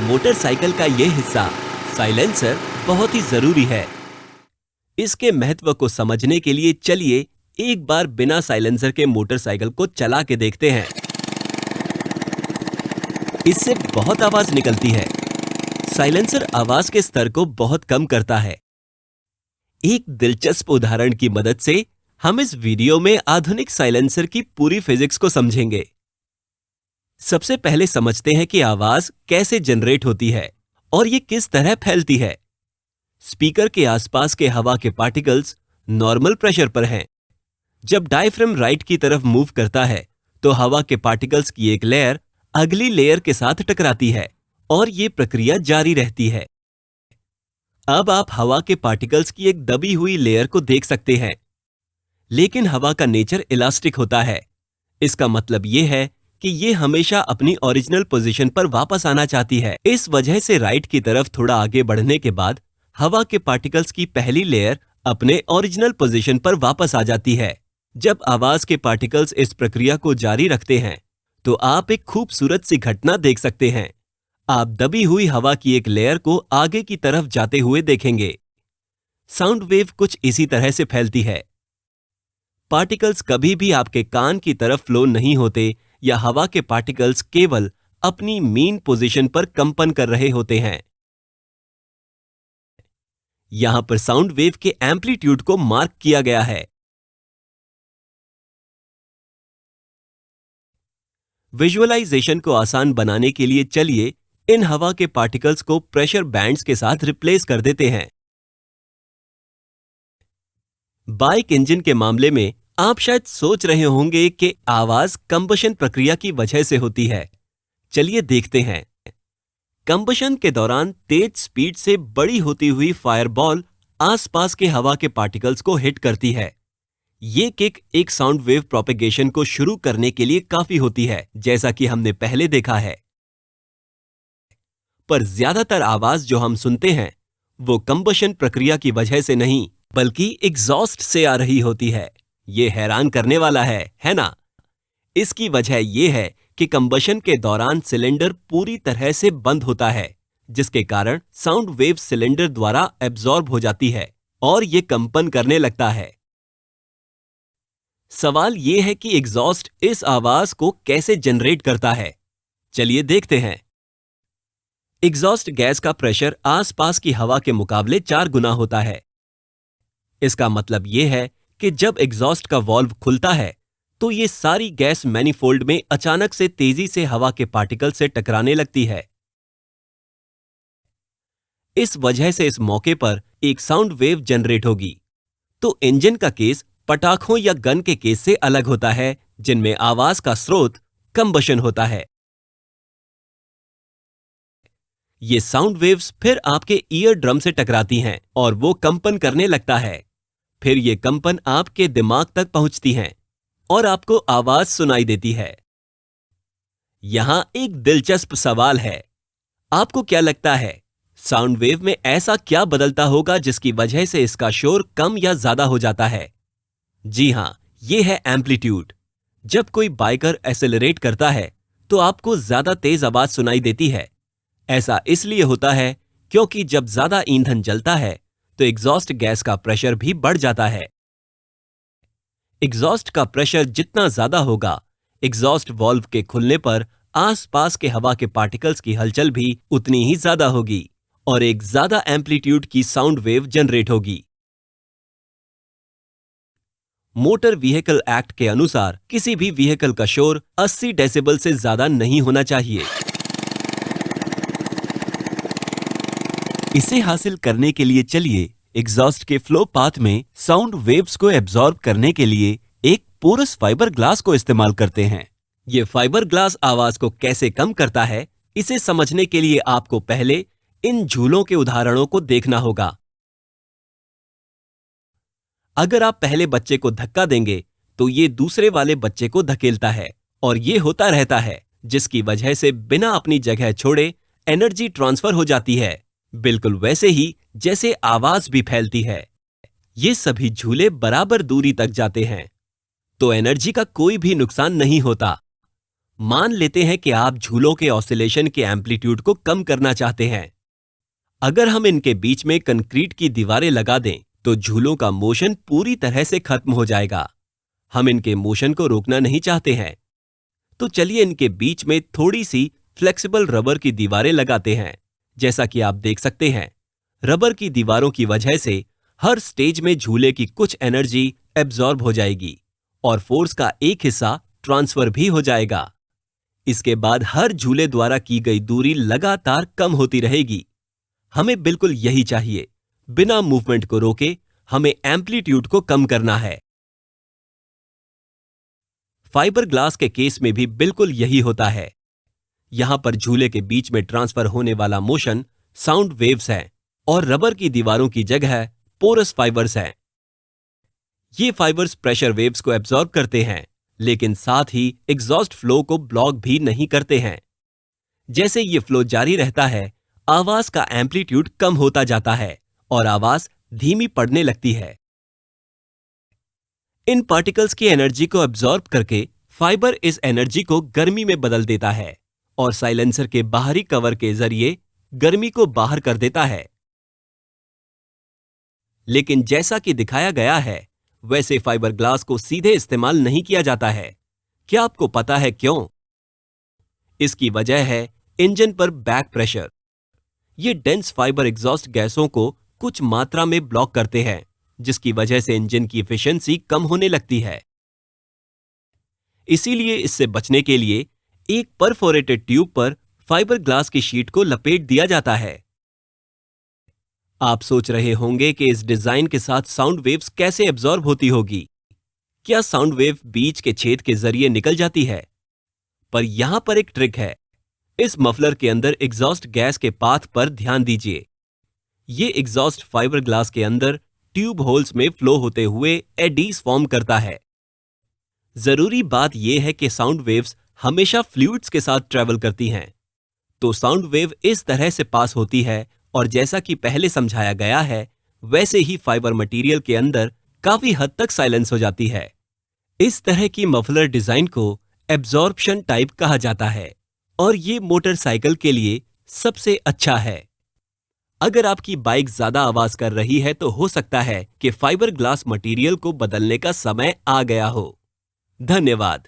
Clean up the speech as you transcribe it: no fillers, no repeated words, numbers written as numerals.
Motorcycle का ये हिस्सा साइलेंसर बहुत ही जरूरी है। इसके महत्व को समझने के लिए चलिए एक बार बिना साइलेंसर के मोटरसाइकिल को चला के देखते हैं। इससे बहुत आवाज निकलती है। साइलेंसर आवाज के स्तर को बहुत कम करता है। एक दिलचस्प उदाहरण की मदद से हम इस वीडियो में आधुनिक साइलेंसर की पूरी फिजिक्स को समझेंगे। सबसे पहले समझते हैं कि आवाज कैसे जनरेट होती है और ये किस तरह फैलती है। स्पीकर के आसपास के हवा के पार्टिकल्स नॉर्मल प्रेशर पर हैं। जब डायफ्राम राइट की तरफ मूव करता है तो हवा के पार्टिकल्स की एक लेयर अगली लेयर के साथ टकराती है और ये प्रक्रिया जारी रहती है। अब आप हवा के पार्टिकल्स की एक दबी हुई लेयर को देख सकते हैं, लेकिन हवा का नेचर इलास्टिक होता है। इसका मतलब यह है कि ये हमेशा अपनी ओरिजिनल पोजीशन पर वापस आना चाहती है। इस वजह से राइट की तरफ थोड़ा आगे बढ़ने के बाद हवा के पार्टिकल्स की पहली लेयर अपने ओरिजिनल पोजीशन पर वापस आ जाती है। जब आवाज के पार्टिकल्स इस प्रक्रिया को जारी रखते हैं तो आप एक खूबसूरत सी घटना देख सकते हैं। आप दबी हुई हवा की एक लेयर को आगे की तरफ जाते हुए देखेंगे। साउंड वेव कुछ इसी तरह से फैलती है। पार्टिकल्स कभी भी आपके कान की तरफ फ्लो नहीं होते या हवा के पार्टिकल्स केवल अपनी मीन पोजीशन पर कंपन कर रहे होते हैं। यहां पर साउंड वेव के एम्पलीट्यूड को मार्क किया गया है। विजुअलाइजेशन को आसान बनाने के लिए चलिए इन हवा के पार्टिकल्स को प्रेशर बैंड्स के साथ रिप्लेस कर देते हैं। बाइक इंजन के मामले में आप शायद सोच रहे होंगे कि आवाज कंबशन प्रक्रिया की वजह से होती है। चलिए देखते हैं। कंबशन के दौरान तेज स्पीड से बड़ी होती हुई फायरबॉल आसपास के हवा के पार्टिकल्स को हिट करती है। ये किक एक साउंड वेव प्रोपेगेशन को शुरू करने के लिए काफी होती है, जैसा कि हमने पहले देखा है। पर ज्यादातर आवाज जो हम सुनते हैं वो कंबशन प्रक्रिया की वजह से नहीं बल्कि एग्जॉस्ट से आ रही होती है। ये हैरान करने वाला है ना? इसकी वजह यह है कि कंबशन के दौरान सिलेंडर पूरी तरह से बंद होता है, जिसके कारण साउंड वेव सिलेंडर द्वारा एब्जॉर्ब हो जाती है और ये कंपन करने लगता है। सवाल यह है कि एग्जॉस्ट इस आवाज को कैसे जनरेट करता है। चलिए देखते हैं। एग्जॉस्ट गैस का प्रेशर आसपास की हवा के मुकाबले 4 गुना होता है। इसका मतलब यह है कि जब एग्जॉस्ट का वाल्व खुलता है तो ये सारी गैस मैनिफोल्ड में अचानक से तेजी से हवा के पार्टिकल से टकराने लगती है। इस वजह से इस मौके पर एक साउंड वेव जनरेट होगी। तो इंजन का केस पटाखों या गन के केस से अलग होता है, जिनमें आवाज का स्रोत कंबशन होता है। ये साउंड वेव्स फिर आपके ईयर ड्रम से टकराती हैं और वो कंपन करने लगता है। फिर ये कंपन आपके दिमाग तक पहुंचती हैं और आपको आवाज सुनाई देती है। यहां एक दिलचस्प सवाल है। आपको क्या लगता है, साउंड वेव में ऐसा क्या बदलता होगा जिसकी वजह से इसका शोर कम या ज्यादा हो जाता है? जी हां, यह है एम्पलीट्यूड। जब कोई बाइकर एक्सेलरेट करता है तो आपको ज्यादा तेज आवाज सुनाई देती है। ऐसा इसलिए होता है क्योंकि जब ज्यादा ईंधन जलता है तो एग्जॉस्ट गैस का प्रेशर भी बढ़ जाता है। एग्जॉस्ट का प्रेशर जितना ज्यादा होगा, एग्जॉस्ट वाल्व के खुलने पर आसपास के हवा के पार्टिकल्स की हलचल भी उतनी ही ज्यादा होगी और एक ज्यादा एम्पलीट्यूड की साउंड वेव जनरेट होगी। मोटर व्हीकल एक्ट के अनुसार किसी भी व्हीकल का शोर 80 डेसिबल से ज्यादा नहीं होना चाहिए। इसे हासिल करने के लिए चलिए एग्जॉस्ट के फ्लो पाथ में साउंड वेव्स को एब्जॉर्ब करने के लिए एक पोरस फाइबर ग्लास को इस्तेमाल करते हैं। ये फाइबर ग्लास आवाज को कैसे कम करता है, इसे समझने के लिए आपको पहले इन झूलों के उदाहरणों को देखना होगा। अगर आप पहले बच्चे को धक्का देंगे तो ये दूसरे वाले बच्चे को धकेलता है और ये होता रहता है, जिसकी वजह से बिना अपनी जगह छोड़े एनर्जी ट्रांसफर हो जाती है। बिल्कुल वैसे ही जैसे आवाज भी फैलती है। ये सभी झूले बराबर दूरी तक जाते हैं तो एनर्जी का कोई भी नुकसान नहीं होता। मान लेते हैं कि आप झूलों के ऑसिलेशन के एम्पलीट्यूड को कम करना चाहते हैं। अगर हम इनके बीच में कंक्रीट की दीवारें लगा दें तो झूलों का मोशन पूरी तरह से खत्म हो जाएगा। हम इनके मोशन को रोकना नहीं चाहते हैं, तो चलिए इनके बीच में थोड़ी सी फ्लेक्सिबल रबर की दीवारें लगाते हैं। जैसा कि आप देख सकते हैं, रबर की दीवारों की वजह से हर स्टेज में झूले की कुछ एनर्जी एब्जॉर्ब हो जाएगी और फोर्स का एक हिस्सा ट्रांसफर भी हो जाएगा। इसके बाद हर झूले द्वारा की गई दूरी लगातार कम होती रहेगी। हमें बिल्कुल यही चाहिए। बिना मूवमेंट को रोके हमें एम्पलीट्यूड को कम करना है। फाइबर ग्लास के केस में भी बिल्कुल यही होता है। यहां पर झूले के बीच में ट्रांसफर होने वाला मोशन साउंड वेव्स है और रबर की दीवारों की जगह पोरस फाइबर्स हैं। ये फाइबर्स प्रेशर वेव्स को एब्जॉर्ब करते हैं, लेकिन साथ ही एग्जॉस्ट फ्लो को ब्लॉक भी नहीं करते हैं। जैसे ये फ्लो जारी रहता है, आवाज का एम्पलीट्यूड कम होता जाता है और आवाज धीमी पड़ने लगती है। इन पार्टिकल्स की एनर्जी को एब्जॉर्ब करके फाइबर इस एनर्जी को गर्मी में बदल देता है और साइलेंसर के बाहरी कवर के जरिए गर्मी को बाहर कर देता है। लेकिन जैसा कि दिखाया गया है, वैसे फाइबर ग्लास को सीधे इस्तेमाल नहीं किया जाता है। क्या आपको पता है क्यों? इसकी वजह है इंजन पर बैक प्रेशर। ये डेंस फाइबर एग्जॉस्ट गैसों को कुछ मात्रा में ब्लॉक करते हैं, जिसकी वजह से इंजन की एफिशिएंसी कम होने लगती है। इसीलिए इससे बचने के लिए एक परफोरेटेड ट्यूब पर फाइबर ग्लास की शीट को लपेट दिया जाता है। आप सोच रहे होंगे कि इस डिजाइन के साथ साउंड वेव्स कैसे एब्जॉर्ब होती होगी। क्या साउंड वेव बीच के छेद के जरिए निकल जाती है? पर यहां पर एक ट्रिक है। इस मफलर के अंदर एग्जॉस्ट गैस के पाथ पर ध्यान दीजिए। ये एग्जॉस्ट फाइबर ग्लास के अंदर ट्यूब होल्स में फ्लो होते हुए एडीज फॉर्म करता है। जरूरी बात यह है कि साउंड वेव्स हमेशा फ्लूइड्स के साथ ट्रेवल करती हैं, तो साउंड वेव इस तरह से पास होती है और जैसा कि पहले समझाया गया है, वैसे ही फाइबर मटेरियल के अंदर काफी हद तक साइलेंस हो जाती है। इस तरह की मफलर डिजाइन को एब्जॉर्प्शन टाइप कहा जाता है और ये मोटरसाइकिल के लिए सबसे अच्छा है। अगर आपकी बाइक ज्यादा आवाज कर रही है तो हो सकता है कि फाइबर ग्लास मटेरियल को बदलने का समय आ गया हो। धन्यवाद।